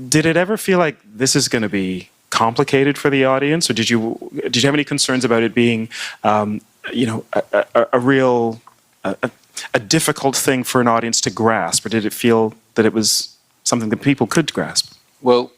Did it ever feel like this is going to be complicated for the audience, or did you have any concerns about it being, a real a difficult thing for an audience to grasp, or did it feel that it was something that people could grasp? Well,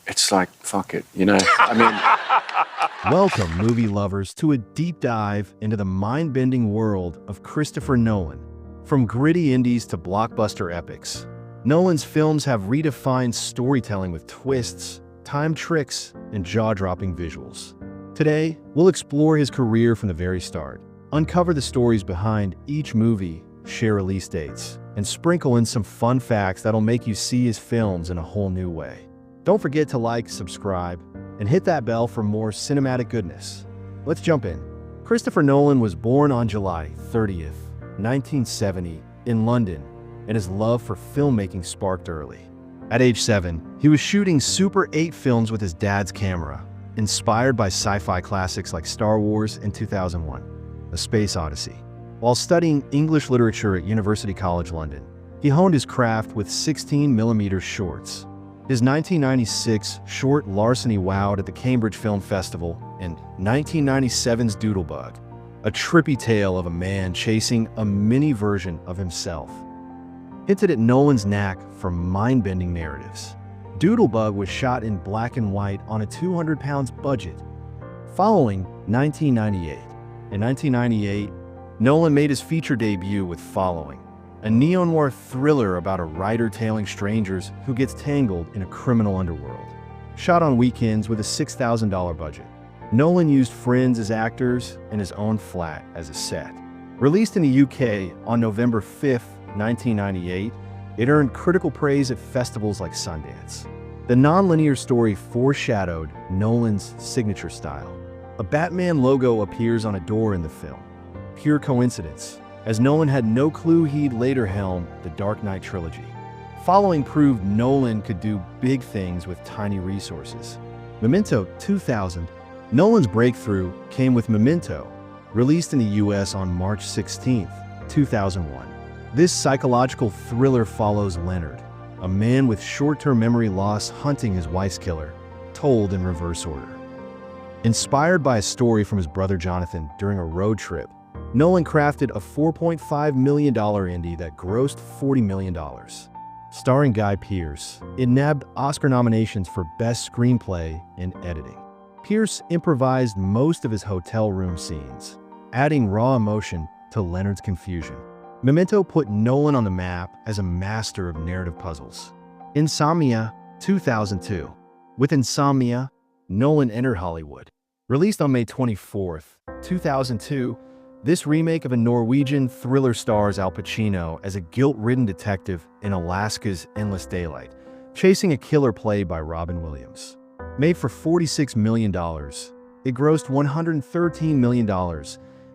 it's like, fuck it, I mean... Welcome, movie lovers, to a deep dive into the mind-bending world of Christopher Nolan. From gritty indies to blockbuster epics, Nolan's films have redefined storytelling with twists, time tricks, and jaw-dropping visuals. Today, we'll explore his career from the very start, uncover the stories behind each movie, share release dates, and sprinkle in some fun facts that'll make you see his films in a whole new way. Don't forget to like, subscribe, and hit that bell for more cinematic goodness. Let's jump in. Christopher Nolan was born on July 30th, 1970, in London, and his love for filmmaking sparked early. At age 7, he was shooting Super 8 films with his dad's camera, inspired by sci-fi classics like Star Wars and 2001, A Space Odyssey. While studying English literature at University College London, he honed his craft with 16mm shorts. His 1996 short Larceny wowed at the Cambridge Film Festival, and 1997's Doodlebug, a trippy tale of a man chasing a mini version of himself, hinted at Nolan's knack for mind-bending narratives. Doodlebug was shot in black and white on a 200-pound budget. Following 1998. In 1998, Nolan made his feature debut with Following, a neo-noir thriller about a writer tailing strangers who gets tangled in a criminal underworld. Shot on weekends with a $6,000 budget, Nolan used friends as actors and his own flat as a set. Released in the UK on November 5th, 1998, it earned critical praise at festivals like Sundance. The non-linear story foreshadowed Nolan's signature style. A Batman logo appears on a door in the film. Pure coincidence, as Nolan had no clue he'd later helm the Dark Knight trilogy. Following proved Nolan could do big things with tiny resources. Memento 2000. Nolan's breakthrough came with Memento, released in the US on March 16, 2001. This psychological thriller follows Leonard, a man with short-term memory loss hunting his wife's killer, told in reverse order. Inspired by a story from his brother Jonathan during a road trip, Nolan crafted a $4.5 million indie that grossed $40 million. Starring Guy Pearce, it nabbed Oscar nominations for Best Screenplay and Editing. Pearce improvised most of his hotel room scenes, adding raw emotion to Leonard's confusion. Memento put Nolan on the map as a master of narrative puzzles. Insomnia 2002. With Insomnia, Nolan entered Hollywood. Released on May 24, 2002, this remake of a Norwegian thriller stars Al Pacino as a guilt-ridden detective in Alaska's endless daylight, chasing a killer played by Robin Williams. Made for $46 million, it grossed $113 million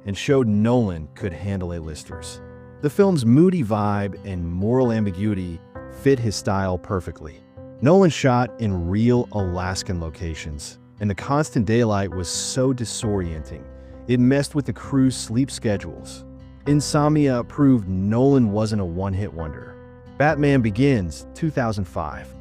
and showed Nolan could handle A-listers. The film's moody vibe and moral ambiguity fit his style perfectly. Nolan shot in real Alaskan locations, and the constant daylight was so disorienting, it messed with the crew's sleep schedules. Insomnia proved Nolan wasn't a one-hit wonder. Batman Begins 2005.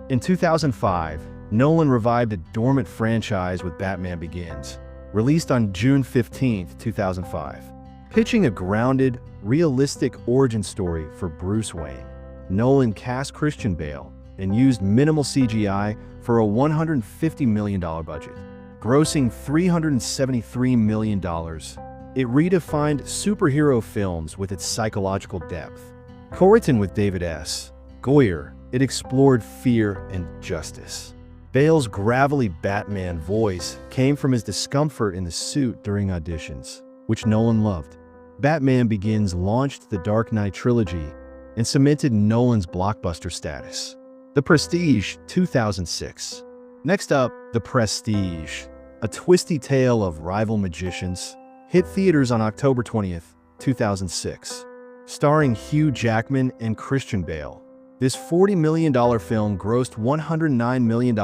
In 2005, Nolan revived a dormant franchise with Batman Begins, released on June 15, 2005. Pitching a grounded, realistic origin story for Bruce Wayne, Nolan cast Christian Bale and used minimal CGI for a $150 million budget, grossing $373 million. It redefined superhero films with its psychological depth. Co-written with David S. Goyer, it explored fear and justice. Bale's gravelly Batman voice came from his discomfort in the suit during auditions, which Nolan loved. Batman Begins launched the Dark Knight trilogy and cemented Nolan's blockbuster status. The Prestige 2006. Next up, The Prestige, a twisty tale of rival magicians, hit theaters on October 20th, 2006. Starring Hugh Jackman and Christian Bale, this $40 million film grossed $109 million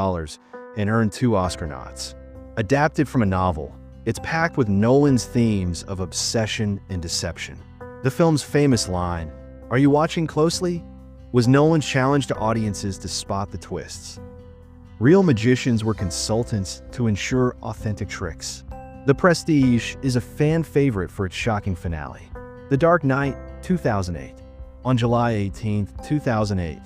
and earned 2 Oscar nods. Adapted from a novel, it's packed with Nolan's themes of obsession and deception. The film's famous line, "Are you watching closely?" was Nolan's challenge to audiences to spot the twists. Real magicians were consultants to ensure authentic tricks. The Prestige is a fan favorite for its shocking finale. The Dark Knight, 2008. On July 18, 2008,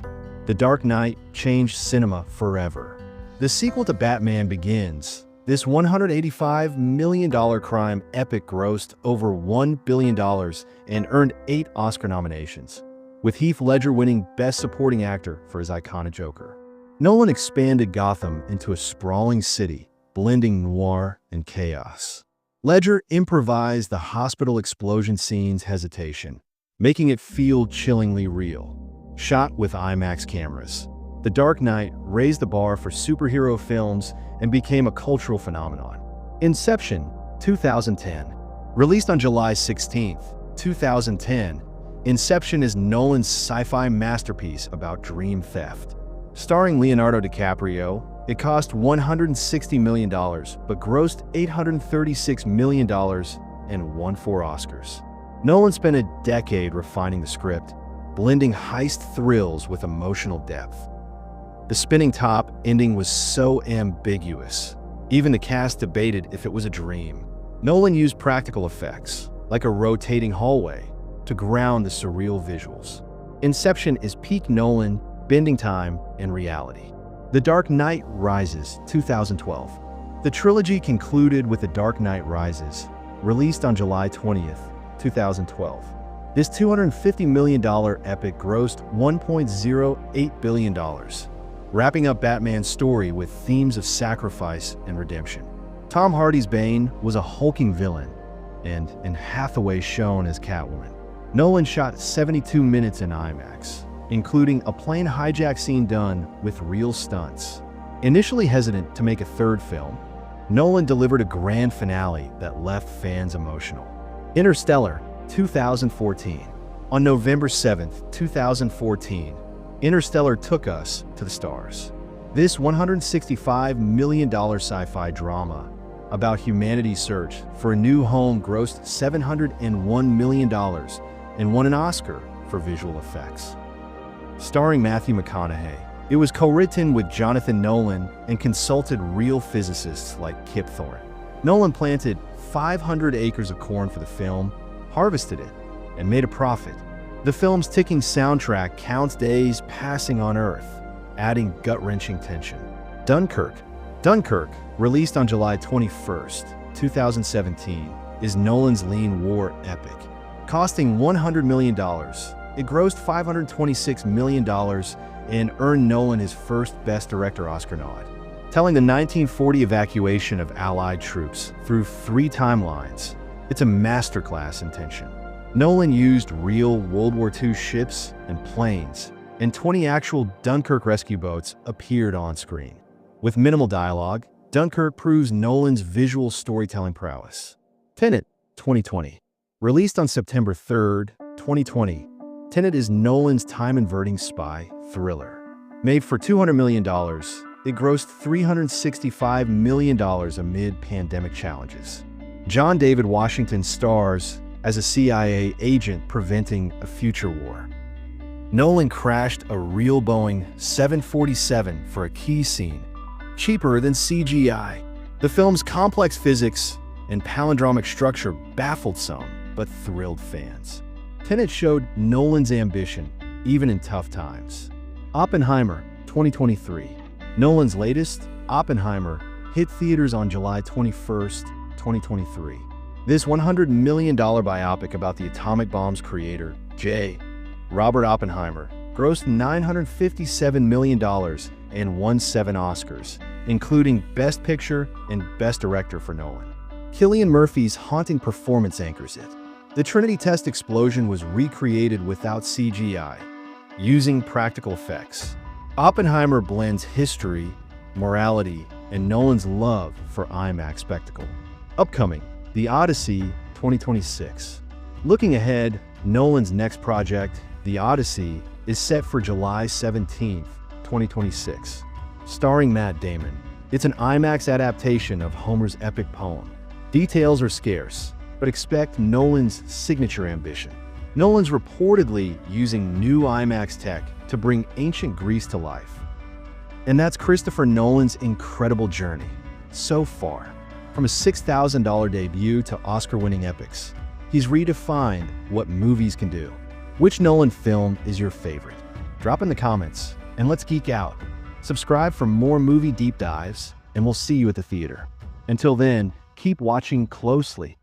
The Dark Knight changed cinema forever. The sequel to Batman Begins, this $185 million crime epic grossed over $1 billion and earned 8 Oscar nominations, with Heath Ledger winning Best Supporting Actor for his iconic Joker. Nolan expanded Gotham into a sprawling city, blending noir and chaos. Ledger improvised the hospital explosion scene's hesitation, making it feel chillingly real. Shot with IMAX cameras, The Dark Knight raised the bar for superhero films and became a cultural phenomenon. Inception, 2010. Released on July 16, 2010, Inception is Nolan's sci-fi masterpiece about dream theft. Starring Leonardo DiCaprio, it cost $160 million, but grossed $836 million and won 4 Oscars. Nolan spent a decade refining the script, blending heist thrills with emotional depth. The spinning top ending was so ambiguous. Even the cast debated if it was a dream. Nolan used practical effects, like a rotating hallway, to ground the surreal visuals. Inception is peak Nolan, bending time and reality. The Dark Knight Rises, 2012. The trilogy concluded with The Dark Knight Rises, released on July 20th, 2012. This $250 million epic grossed $1.08 billion, wrapping up Batman's story with themes of sacrifice and redemption. Tom Hardy's Bane was a hulking villain, and Anne Hathaway shone as Catwoman. Nolan shot 72 minutes in IMAX, including a plane hijack scene done with real stunts. Initially hesitant to make a third film, Nolan delivered a grand finale that left fans emotional. Interstellar, 2014. On November 7, 2014, Interstellar took us to the stars. This $165 million sci-fi drama about humanity's search for a new home grossed $701 million and won an Oscar for visual effects. Starring Matthew McConaughey, it was co-written with Jonathan Nolan and consulted real physicists like Kip Thorne. Nolan planted 500 acres of corn for the film, harvested it, and made a profit. The film's ticking soundtrack counts days passing on Earth, adding gut-wrenching tension. Dunkirk, released on July 21st, 2017, is Nolan's lean war epic. Costing $100 million, it grossed $526 million and earned Nolan his first Best Director Oscar nod. Telling the 1940 evacuation of Allied troops through 3 timelines, it's a masterclass in tension. Nolan used real World War II ships and planes, and 20 actual Dunkirk rescue boats appeared on screen. With minimal dialogue, Dunkirk proves Nolan's visual storytelling prowess. Tenet, 2020. Released on September 3rd, 2020, Tenet is Nolan's time-inverting spy thriller. Made for $200 million, it grossed $365 million amid pandemic challenges. John David Washington stars as a CIA agent preventing a future war. Nolan crashed a real Boeing 747 for a key scene, cheaper than CGI. The film's complex physics and palindromic structure baffled some, but thrilled fans. Tenet showed Nolan's ambition, even in tough times. Oppenheimer, 2023. Nolan's latest, Oppenheimer, hit theaters on July 21st, 2023. This $100 million biopic about the atomic bomb's creator, J. Robert Oppenheimer, grossed $957 million and won 7 Oscars, including Best Picture and Best Director for Nolan. Cillian Murphy's haunting performance anchors it. The Trinity test explosion was recreated without CGI, using practical effects. Oppenheimer blends history, morality, and Nolan's love for IMAX spectacle. Upcoming, The Odyssey, 2026. Looking ahead, Nolan's next project, The Odyssey, is set for July 17th, 2026. Starring Matt Damon, it's an IMAX adaptation of Homer's epic poem. Details are scarce, but expect Nolan's signature ambition. Nolan's reportedly using new IMAX tech to bring ancient Greece to life. And that's Christopher Nolan's incredible journey so far. From a $6,000 debut to Oscar-winning epics, he's redefined what movies can do. Which Nolan film is your favorite? Drop in the comments and let's geek out. Subscribe for more movie deep dives, and we'll see you at the theater. Until then, keep watching closely